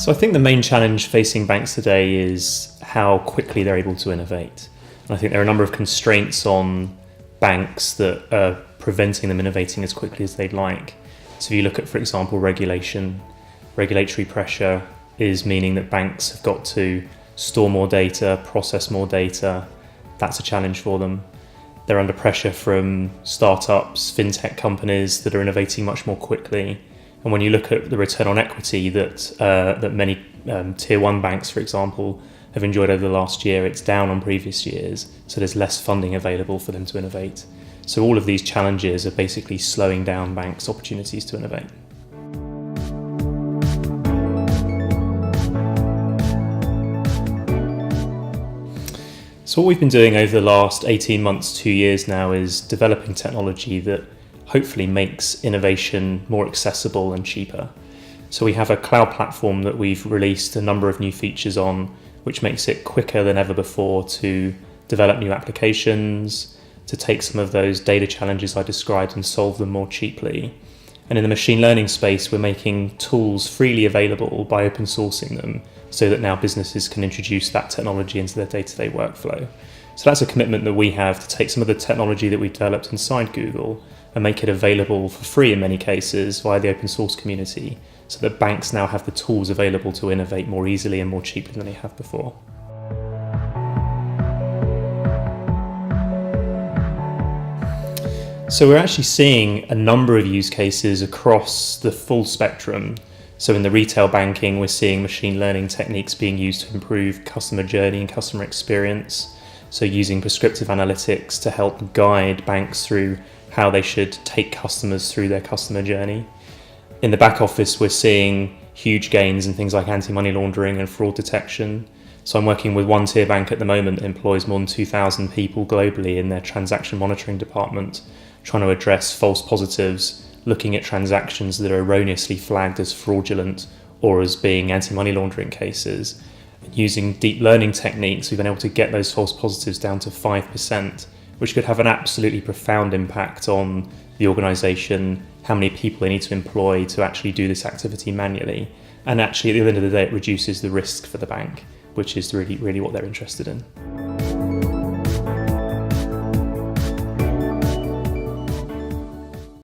So I think the main challenge facing banks today is how quickly they're able to innovate. And I think there are a number of constraints on banks that are preventing them innovating as quickly as they'd like. So if you look at, for example, regulatory pressure is meaning that banks have got to store more data, process more data. That's a challenge for them. They're under pressure from startups, fintech companies that are innovating much more quickly. And when you look at the return on equity that many tier one banks, for example, have enjoyed over the last year, it's down on previous years. So there's less funding available for them to innovate. So all of these challenges are basically slowing down banks' opportunities to innovate. So what we've been doing over the last 18 months, 2 years now, is developing technology that hopefully makes innovation more accessible and cheaper. So we have a cloud platform that we've released a number of new features on, which makes it quicker than ever before to develop new applications, to take some of those data challenges I described and solve them more cheaply. And in the machine learning space, we're making tools freely available by open sourcing them so that now businesses can introduce that technology into their day-to-day workflow. So that's a commitment that we have to take some of the technology that we've developed inside Google and make it available for free in many cases via the open source community, so that banks now have the tools available to innovate more easily and more cheaply than they have before. So we're actually seeing a number of use cases across the full spectrum. So in the retail banking, we're seeing machine learning techniques being used to improve customer journey and customer experience. So using prescriptive analytics to help guide banks through how they should take customers through their customer journey. In the back office, we're seeing huge gains in things like anti-money laundering and fraud detection. So I'm working with one tier bank at the moment that employs more than 2,000 people globally in their transaction monitoring department, trying to address false positives, looking at transactions that are erroneously flagged as fraudulent or as being anti-money laundering cases. Using deep learning techniques, we've been able to get those false positives down to 5%, which could have an absolutely profound impact on the organisation, how many people they need to employ to actually do this activity manually. And actually, at the end of the day, it reduces the risk for the bank, which is really, really what they're interested in.